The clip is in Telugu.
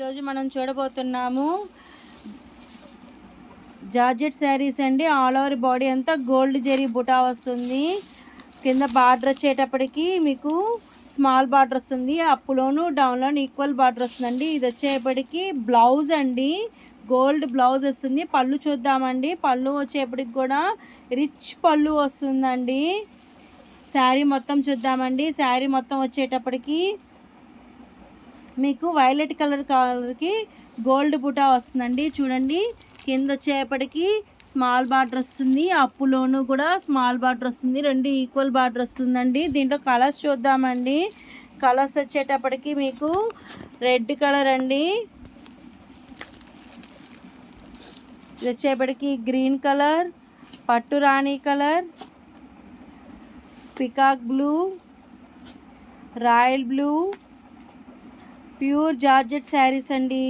ఈరోజు మనం చూడబోతున్నాము జార్జెట్ శారీస్ అండి. ఆల్ ఓవర్ బాడీ అంతా గోల్డ్ జరీ బుటా వస్తుంది. కింద బార్డర్ వచ్చేటప్పటికి మీకు స్మాల్ బార్డర్ వస్తుంది. అప్లోను డౌన్లోను ఈక్వల్ బార్డర్ వస్తుందండి. ఇది వచ్చేప్పటికి బ్లౌజ్ అండి, గోల్డ్ బ్లౌజ్ వస్తుంది. పళ్ళు చూద్దామండి. పళ్ళు వచ్చేప్పటికి కూడా రిచ్ పళ్ళు వస్తుందండి. శారీ మొత్తం చూద్దామండి. శారీ మొత్తం వచ్చేటప్పటికి మీకు వైలెట్ కలర్కి గోల్డ్ బుటా వస్తుందండి. చూడండి, కింద వచ్చేపటికి స్మాల్ బార్డర్ వస్తుంది. అప్పులోను కూడా స్మాల్ బార్డర్ వస్తుంది. రెండు ఈక్వల్ బార్డర్ వస్తుందండి. దీంట్లో కలర్స్ చూద్దామండి. కలర్స్ వచ్చేటప్పటికి మీకు రెడ్ కలర్ అండి, ఇది వచ్చేపటికి గ్రీన్ కలర్, పట్టు రాణి colour, peacock blue, royal blue, pure georgette sarees అండి.